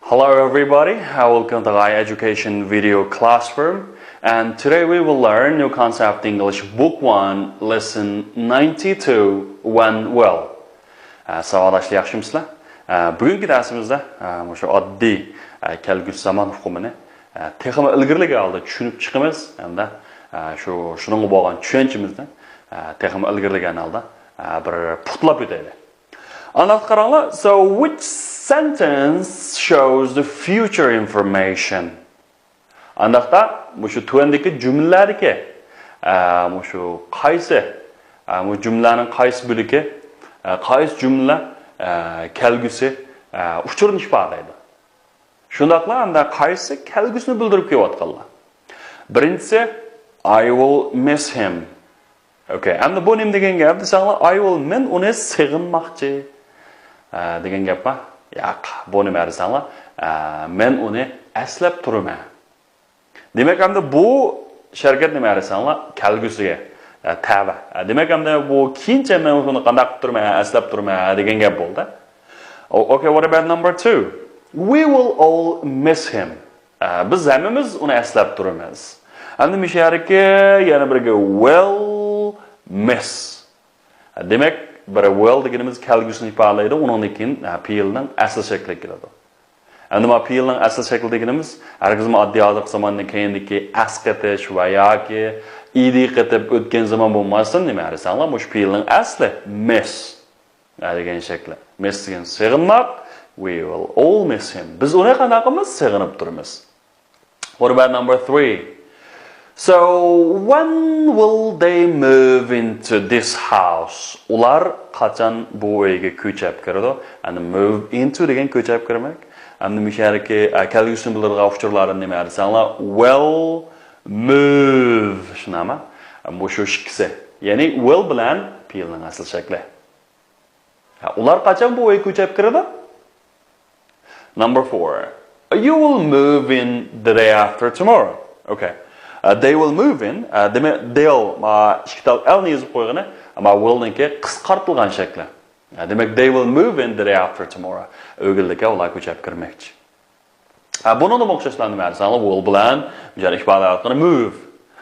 Hello everybody, welcome to my education video classroom, and today we will learn new concept English book 1 lesson 92 when well. Savatdaşlar yaxshimisizlar? Bugungi darsimizda o'sha oddiy kelgusi zamon uqumini texnik ilgirligi oldida tushunib chiqamiz hamda shuning bo'lgan tushunchamizni texnik ilgirligini oldida bir putlab o'taylik. Aniq qaranglar. So which sentence shows the future information? Andaqda shu tuandagi jumlalarga shu qaysi jumlaning qaysi bo'ligi qaysi jumla kelgusi uchurni ifodalaydi. Shundaqla anda qaysi kelgusini bildirib kelayotganlar. Birinchisi I will miss him. Okay, endi bu nima degan gap desanglar, I will men uni sig'inmoqchi degan gapmi? Yo'q, bu nima desanglar, men uni aslab turaman. Demak, endi bu sharkat nima desanglar, kelgusiga tava. Demak, endi bu keyincha men uni qanday qilib turaman, aslab turaman degan gap bo'ldi. Okay, what about number 2? We will all miss him. Biz hammamiz uni aslab turamiz. Endi mishariki yana birga will miss. Demak, bir will deganimiz kelgusini ifodalaydi, undan keyin fe'lning asl shakli keladi. Endi ma fe'lning asl shakli deganimiz hargiz oddiy hozir zamondan keyindagi asqatish va yoki idi qitib o'tgan zaman bo'lmasin, nima desanglar, bu fe'lning asli miss degan shakli. Miss degan sig'inmoq. We will all miss him. Biz uni qanday qilamiz? Sig'inib turamiz. What about number 3? So, when will they move into this house? Ular qachon bu uyga ko'chib kiradi? And move into degan ko'chib kirmak. Endi mishariki kelgusini bildirgan uchurlarni nima desanglar, will move. Shunami? Bu shu ikkisi. Ya'ni will bilan fe'lning asl shakli. Ular qachon bu uyga ko'chib kiradi? Number 4. You will move in the day after tomorrow. Okay. They will move in. They'll ishkital elni yozib qo'ygani, ammo will'niki qisqartirilgan shakli. Demak, they will move in the day after tomorrow. O'g'illikka ular ko'chib kirmoqchi. Buni nima o'xshashlarni marsanglar, will bilan jar ifodalayotgan move.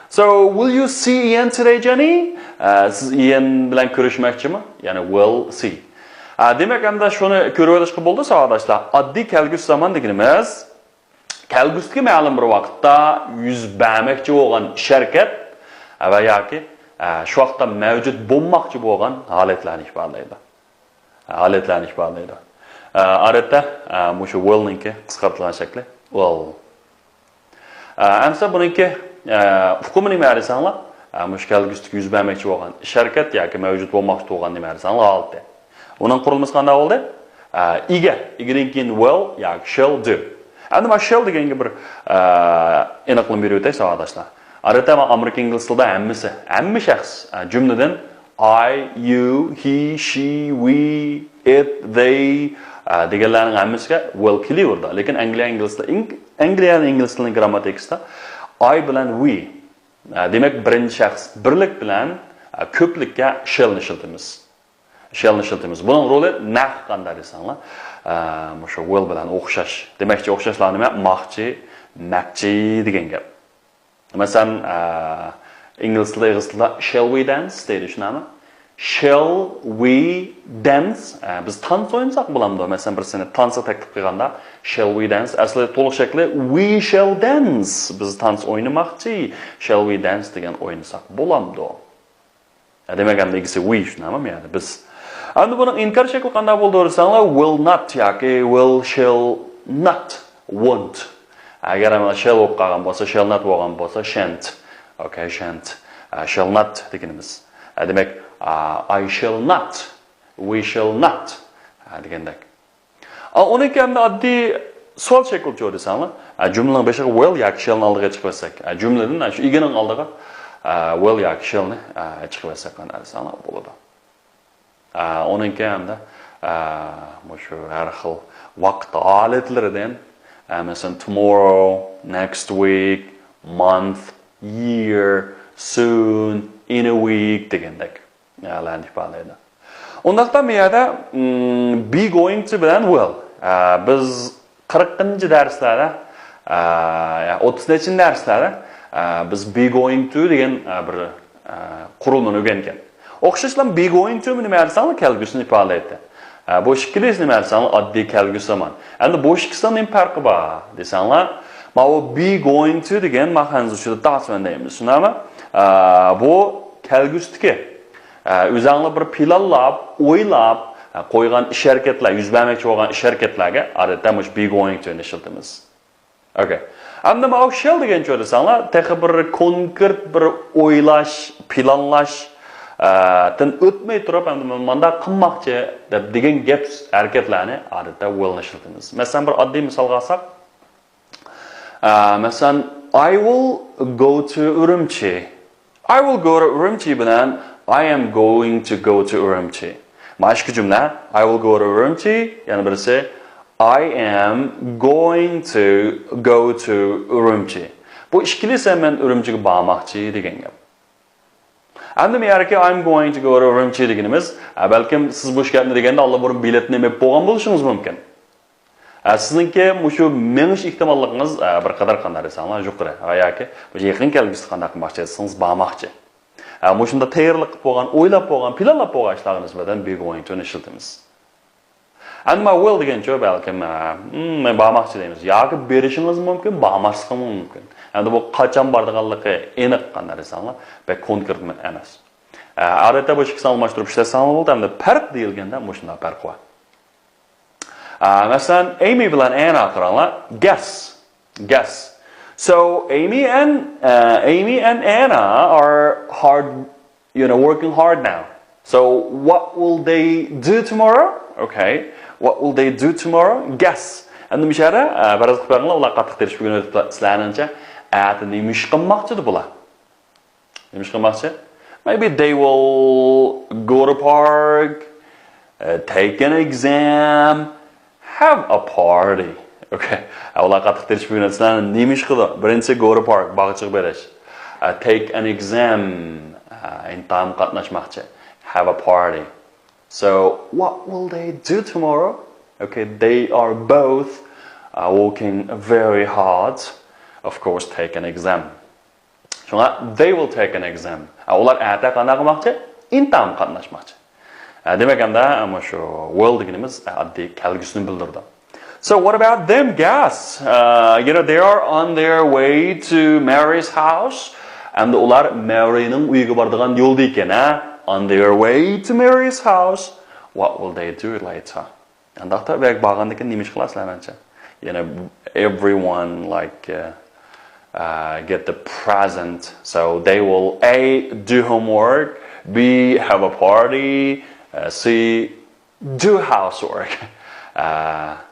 So, will you see Ian today, Jenny? Siz Ian bilan ko'rishmoqchimi? Ya'ni will see. Demak, endi shuni ko'rib olishga bo'ldi, savatdoshlar. Oddiy kelgusi zamon deganimiz kelgusiga ma'lum bir vaqtda yuz bermoqchi bo'lgan sharkat va yoki shu vaqtda mavjud bo'lmoqchi bo'lgan holatlarni ifodalaydi. Holatlarni ifodalaydi. Odatda shu will-ningki qisqartirilgan shakli will. Amsa buningki uqumini nima desanglar, shu kelgusiga yuz bermoqchi bo'lgan sharkat yoki mavjud bo'lmoqchi bo'lgan nima desanglar holati. Uning qurilmasi qanday bo'ldi? Egadan keyin will yoki shall do. Endi mana shall deganga bir aniqlik berib o'tay savatdoshlar. Odatda Amerika ingliz tilida hamma shaxs jumladan I, you, he, she, we, it, they deganlarning hammasiga will kelaverdi. Lekin Angliya ingliz tilining grammatikasida I bilan we demak birinchi shaxs birlik bilan ko'plikka shallni ishlatamiz. Shallni ishlatamiz. Buning roli nah qanday desanglar, shu will bilan o'xshash. Demakchi o'xshashlar nima? Maqchi degan gap. Masalan, ingliz tilida shall we dance deydi, shunami? Shall we dance? Biz dans o'ynasak bo'lamdi. Masalan, bir seni dansga taklif qilganda shall we dance asli to'liq shakli we shall dance. Biz dans o'ynamoqchi, shall we dance degan o'ynasak bo'lamdi. Demak, ham ikisi we shunami? Ya'ni biz. Endi buni inkor shakli qanday bo'ldi desanglar, will not yoki will shall not won't. Agar mana shall bo'lib qolgan bo'lsa, shall not bo'lgan bo'lsa, shan't. Okay, shan't. Shall not deganimiz. Demak, I shall not, we shall not degandek. Uniki ham oddiy savol shakli jo'ra desanglar, jumlaning beshiga will yoki shallni oldiga chiqib olsak, jumladan shu egining oldiga will yoki shallni chiqib olsak qanday desanglar bo'ladi. Onunki hamda shu har xil vaqt holatlaridan masalan tomorrow, next week, month, year, soon, in a week degandek larni ifodalaydi. Undaqda bu yerda be going to bilan will biz 40-cı dərslerde, 30-cı dərslerde biz be going to degen bir qurulmani öğrenken. Oxşaşlan be going to nima dersanglar kelgusini ifodalaydi. Bu ikkilisi nima dersanglar oddiy kelgusi zaman. Endi bu ikkisining nima farqi bor desanglar, bu be going to degen ma'nosi shunda tasman deymiz. Shunami? Bu kelgusniki. O'zinglar bir planlab, o'ylab qo'ygan ish harakatlar, yuz bermoqchi bo'lgan ish harakatlarga odatda mush be going to ni ishlatamiz. Okay. Endi bu shell degan joyda desanglar, texi bir konkret bir o'ylash, planlash dan o'tmay turib, endi menda qilmoqchi deb degan gap harakatlarni odatda willni ishlatamiz. Masalan, bir oddiy misolga olsak, masalan, I will go to Urumchi. I will go to Urumchi bilan I am going to go to Urumchi. Başka cümle, I will go to Urumchi, yani birisi I am going to go to Urumchi. Bu ikilisi men Urumchiga bormoqchi degan gap. Endi men yarki I'm going to go to Urumchi deganimiz, balkim siz bu gapni deganda Alloh burun biletni yeb bo'lgan bo'lishingiz mumkin. Sizningki mushu menish ehtimolligingiz bir qadar qanday desanglar, yuqori. Yoki bu yaqin kelgusida qanday qilmoqchi desangiz bormoqchi. Mushunda tayyorlik qilib bo'lgan, o'ylab bo'lgan, planlab bo'lgan ishlarga nisbatan be going to ishlatamiz. Endi will degan joy balkim men bormoqchi deymiz. Yoki berishingiz mumkin, bormasligim mumkin. Endi bu qachon bordiganligi aniq qanday desanglar, bek konkret emas. Odatda bu ikkisini almashtirib ishlatsangiz bo'ldi, endi farq deyilganda mushunda farq bor. Masalan, Amy bilan Anna qaranglar, guess. So Amy and Anna are working hard now. So what will they do tomorrow? Okay, what will they do tomorrow? Guess. Endi mishara, baraz qilganlar ular qattiq terish bugun sizlarnincha, nimish qilmoqchi bular. Nimish qilmoqchi? Maybe they will go to park, take an exam, have a party. Okay. Ular qattiq terish bugun sizlarni nimish qildi? Birinchi go to park, bog'ga chiqib berish. Take an exam, imtihon qatnashmoqchi. Have a party. So, what will they do tomorrow? Okay, they are both working very hard. Of course, take an exam. Shunga, they will take an exam. Ular erta qanday qilmoqchi? Imtihon qatnashmoqchi. Demak, endi mana shu will deganimiz oddiy kelgusini bildirdi. So what about them, guys? They are on their way to Mary's house. And ular Mary'ning uyiga boradigan yo'lda ekan, on their way to Mary's house. What will they do later? And after bek borgandan keyin nima ish qilasizlar mencha? Everyone get the present. So they will A, do homework, B, have a party, C, do housework.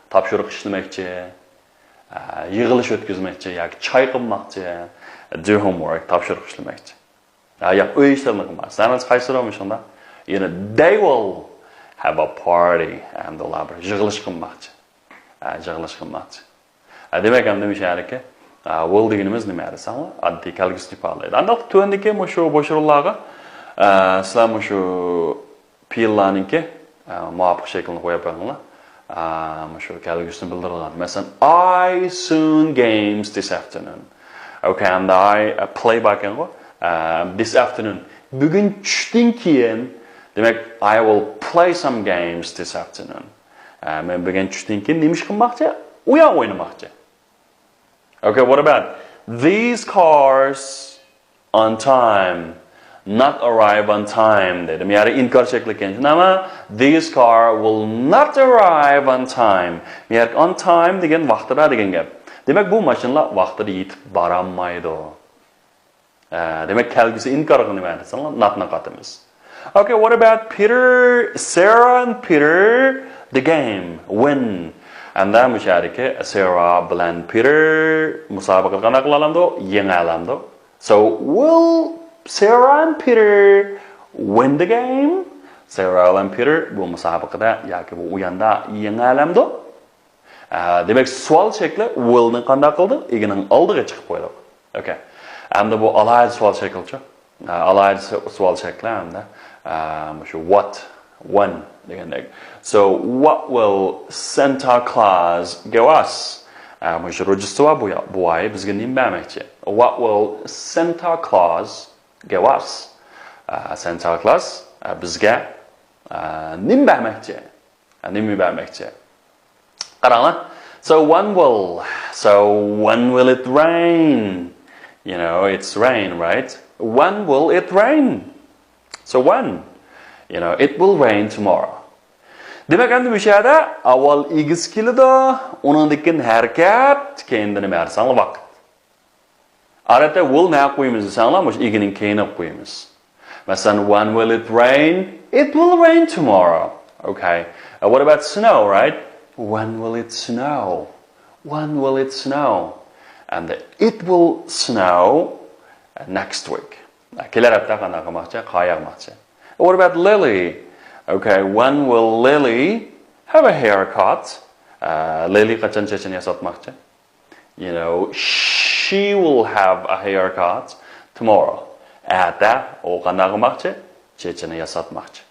Tapşırıq işlemoqchi, yig'ilish o'tkazmoqchi yoki choy qilmoqchi, do homework, tapşırıq işlemoqchi. Yoki uy ishlarini qilmoqchi. Sanasiz qaysirami shunda? They will have a party and ular bir yig'ilish qilmoqchi. Demak, endi mishaliki, will deganimiz nima desanglar, oddiy kelgusini ifodalaydi. Unda tuandagi shu bo'shirlarga sizlar shu fe'llarningki muvofiq shaklini qo'yib qo'yinglar. Shu kelgusini bildirilgan. Masalan, I soon games this afternoon. Okay, and I play back this afternoon. Bugun tushdan keyin, demak, I will play some games this afternoon. Men bugun tushdan keyin nima ish qilmoqchi? O'yin o'ynamoqchi. Okay, what about these cars on time? Not arrive on time dedim. Yani inkar şekli ekan. Ama this car will not arrive on time. Yani on time degan vaqtida degan gap. Demak, bu mashinalar vaqtida yetib borolmaydi. Demak, kelgusi inkor nima desanlar, notni qatamiz. Okay, what about Sarah and Peter the game win? Anda musharika Sarah bilan Peter musobaqa qanday qilalamdi? Yeng'alamdi. So, will Sarah and Peter win the game? Sarah and Peter bu musobaqada yoki bu o'yinda yeng'alamdi. Demak, savol shakli willni qanday qildi? Egining oldiga chiqib qo'ydi. Okay. Endi bu alohida savol shaklicha. Alohida savol shakli hamda shu what When degandek. So what will Santa Claus give us? Mush register bu ay bizga nima bermoqchi? What will Santa Claus give us? Santa Claus bizga nima bermoqchi? Nima bermoqchi? Qaranglar. So when will it rain? You know, it's rain, right? When will it rain? So when? You know, it will rain tomorrow. Demek endi bu yerda avval igiz keladi, undan keyin harakat, keyin nima bersan vaqt. Arada will ne qo'yamiz desanglar, mush igining keyini qo'yamiz. Masalan, when will it rain? It will rain tomorrow. Okay. What about snow, right? When will it snow? When will it snow? And it will snow next week. Kelar hafta qanday qilmoqchi? Qayermoqchi? What about Lily? Okay, when will Lily have a haircut? Lily qachon chechini yasatmoqchi? You know, she will have a haircut tomorrow. Ata u qanday qilmoqchi? Chechini yasatmoqchi.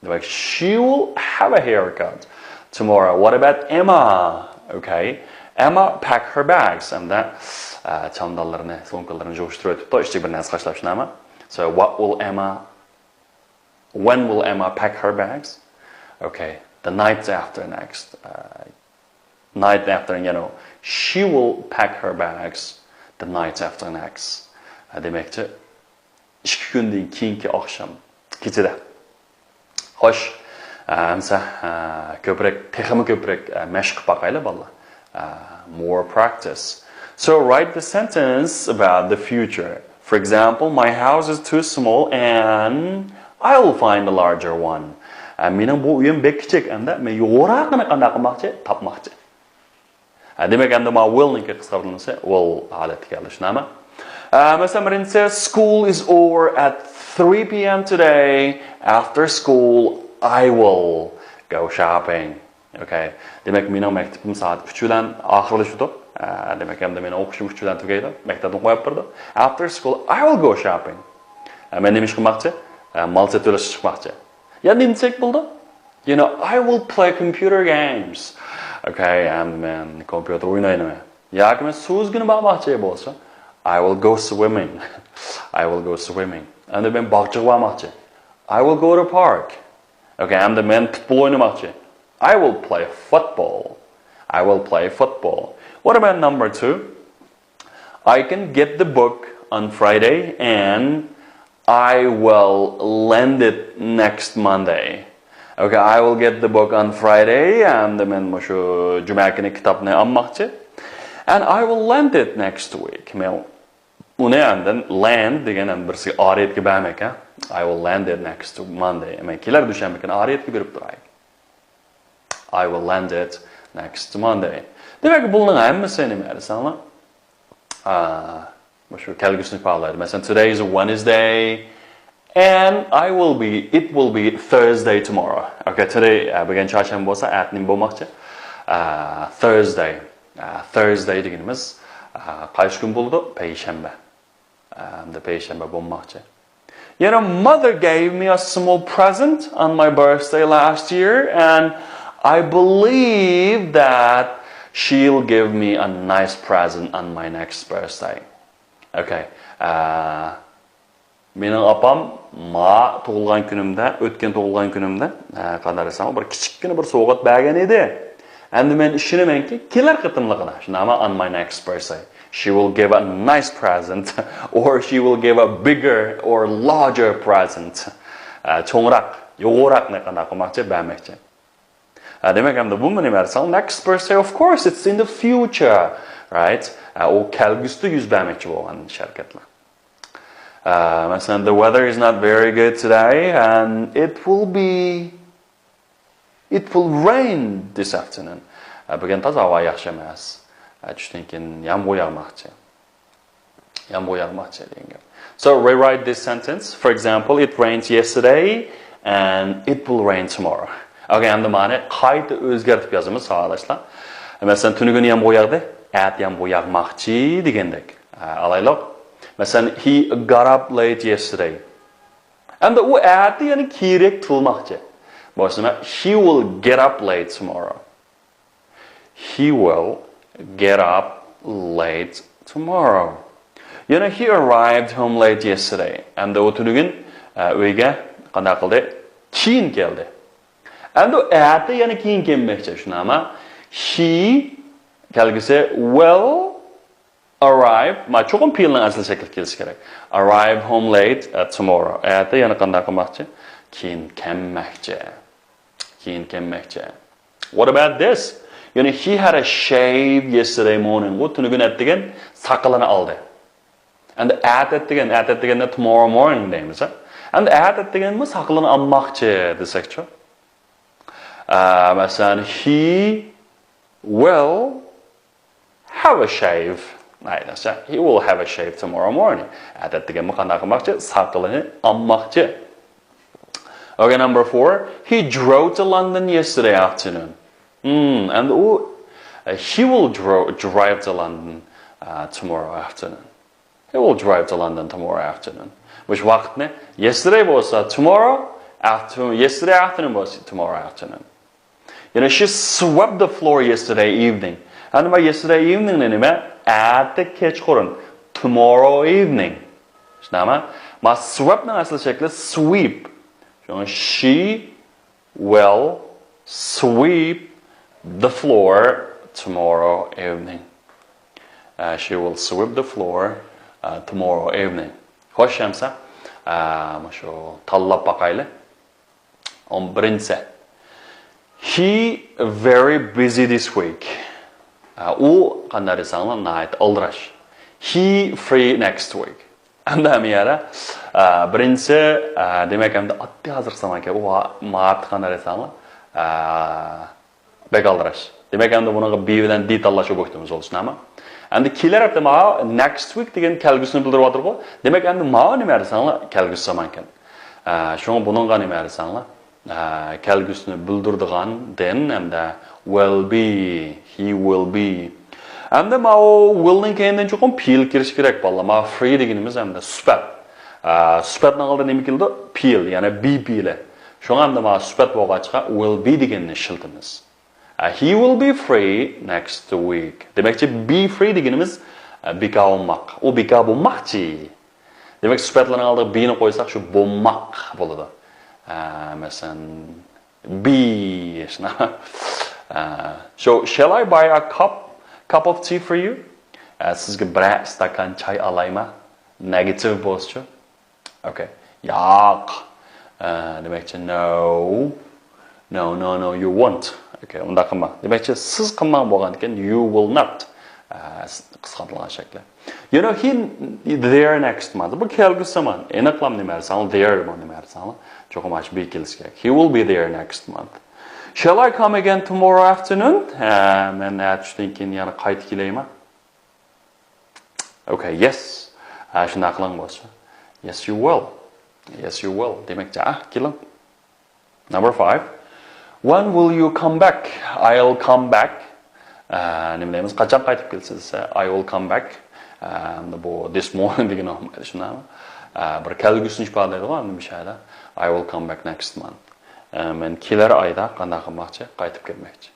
Demak, she will have a haircut tomorrow. What about Emma? Okay, Emma pack her bags. And that chandallarini, sumkalarini jo'shtirib o'tibdi. Ishchi bir narsa qashlab shunami? So when will Emma pack her bags? Okay, the night after next. Night after, you know, she will pack her bags the night after next. Demakchi, 2 kundan keyingi oqshom, kechada. Xo'sh, amsa ko'proq, texmi ko'proq mashq qilib bolalar. More practice. So write the sentence about the future. For example, my house is too small and I will find a larger one. Mening bu uyim bek kichik, endi men yo'raqini qanday qilmoqchi? Topmoqchi. Demak, endi ma will ning qisqartirilsa, will holatiga olishnami? Masalan, birinchisi, school is over at 3 p.m. today. After school, I will go shopping. Okay. Demak, mening maktabim soat 3 dan oxirlashdi. Demak, endi men o'qishim 3 dan tugaydi. Maktabni qo'yib turdi. After school, I will go shopping. Men nima ish qilmoqchi? Malcha to'lash chiqmoqchi. Yani insek bo'ldi? You know, I will play computer games. Okay, and men computer o'ynayman. Yoki men so'zgini bormoqchi bo'lsa, I will go swimming. I will go swimming. And men bog'chaga bormoqchi. I will go to park. Okay, and men futbol o'ynamoqchi. I will play football. I will play football. What about number 2? I can get the book on Friday and I will lend it next Monday. Okay, I will get the book on Friday and men mushu juma kuni kitobni olmoqchi. And I will lend it next week. Men uni andan lend degan birsi oriyatga bermak. I will lend it next Monday. Men kelar dushanba kuni oriyatga berib turay. I will lend it next Monday. Demak, buning hammasi nima desanlar? Mushu kelgusini qo'llaydi. Masalan, today is Wednesday and it will be Thursday tomorrow. Okay, today bugun chorshanba bo'lsa, atning bo'lmoqchi. Thursday. Thursday deganimiz qaysi kun bo'ldi? Payshanba. The payshanba bo'lmoqchi. You know, mother gave me a small present on my birthday last year and I believe that she'll give me a nice present on my next birthday. Okay. Mening opam ma tug'ilgan kunimda, o'tgan tug'ilgan kunimda, qandaysam bir kichikgina bir sovg'at bergan edi. Endi men ishonamanki, kelar qitimligini, shunami on my next birthday. She will give a nice present or she will give a bigger or larger present. Cho'ngroq, yo'g'roqni qanday qilmoqchi, bermoqchi. Demak, endi bu nima dersam, next birthday, of course, it's in the future, right? U kelgusida yuz bermoqchi bo'lgan sharkatlar. Masalan, the weather is not very good today and it will rain this afternoon. Bugun toza havo yaxshi emas. Tushdan keyin yomg'ir yog'moqchi. Degan. So rewrite this sentence. For example, it rained yesterday and it will rain tomorrow. Okay, endi ma'ni qayta o'zgartib yozamiz, savolashlar. Masalan, tunugini yomg'ir yog'di, at yomg'ir yog'moqchi degandek. Alaylik. Masalan, he got up late yesterday. Endi u ati yani kerak qilmoqchi. Boshida he will get up late tomorrow. He will get up late tomorrow. Yana he arrived home late yesterday. Endi o tunugin uyga qanday qildi? Keyin keldi. Endi ati yana keyin kelmoqchi. Shunami? He kelgisi will arrive. Ma cho'qim fe'lning asl shakli kelishi kerak. Arrive home late tomorrow. Ati yana qanday qilmoqchi? Keyin kelmoqchi. Keyin kelmoqchi. What about this? Yani he had a shave yesterday morning. O tunugin atdigan saqalini oldi. And at degan tomorrow morning deymiz. And at deganmi saqalini olmoqchi desakchi. Masalan, he will have a shave. He will have a shave tomorrow morning. At deganmi qanday qilmoqchi? Saqalini olmoqchi. Okay, number 4. He drove to London yesterday afternoon. And he will drive to London tomorrow afternoon. He will drive to London tomorrow afternoon. Which vaqtni? Yesterday was tomorrow afternoon. Yesterday afternoon was tomorrow afternoon. You know, she swept the floor yesterday evening. And by yesterday evening, at the kechqurun. Tomorrow evening. Ma swept na asl shakli sweep. She will sweep the floor tomorrow evening. She will sweep the floor tomorrow evening. Xo'sh hamsa, shu tanlab baqayli. 11. He very busy this week. U qanday desanglar, night aldirash. He free next week. Anda miyara birinchi demak hamda oddiy hozir samanka u mat qanday desanglar, bek aldirash. Demak hamda buni b bilan d tanlashib o'qitamiz o'lishnami? Endi kelar hafta ma next week degan kelgusini bildirib o'tirib, demak endi ma nima desanglar, kelgusi samankan. Shunga buningga nima desanglar, kelgusini bildirdigan then hamda will be, he will be. Endi ma willning keyindan cho'qim feel kirish kerak bo'ldi. Ma free deganimiz hamda sifat. Sifatning oldida nima keldi? Feel, ya'ni be ile. Shunga hamda ma sifat bo'lg'achqa will be deganni ishlatamiz. He will be free next week. Demakchi be free deganimiz beka olmoq. U beka bo'lmoqchi. Demak sifatlarning oldiga be ni qo'ysak shu bo'lmoq bo'ladi. Masalan be. So shall I buy a cup of tea for you? Sizga bir stakan choy olaymi? Negative bo'lsa. Okay. Yo'q. Demakchi no. No, you won't. Okay, unda qilma. Demakchi siz qilmang bo'lgan ekan you will not. Qisqartirilgan shakli. You know, he there next month. Bu kelgusi zaman. Aniqlam nima desam, there nima desam. Cho'qim ash be kelish kerak. He will be there next month. Shall I come again tomorrow afternoon? Men tushdan keyin yana qaytib kelaymi? Okay, yes. Shunday qiling bo'lsa. Yes, you will. Yes, you will. Demakchi, keling. Number 5. When will you come back? I'll come back. Nima deymiz? Qachon qaytib kelsiz? I will come back. Bu this morning degan olmaydi, shundaymi? Bir kelgusini ifodalaydi-ku, nima shayda? I will come back next month. Men kelar oyda qanday qilmoqchi? Qaytib kelmoqchi.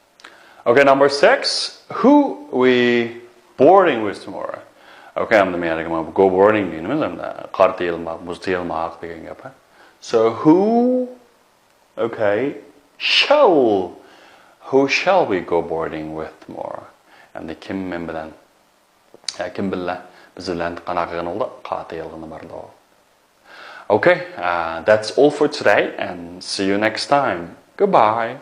Okay, number 6. Who we boarding with tomorrow? Okay, I'm the man go boarding deymiz, hamda qor tiyilmoq, muz tiyilmoq degan gap. So who who shall we go boarding with tomorrow? And the kim bilan kim billa biz bilan qanaqa qilgan bo'ldi? Qati yilg'ini bardo. Okay, that's all for today and see you next time. Goodbye.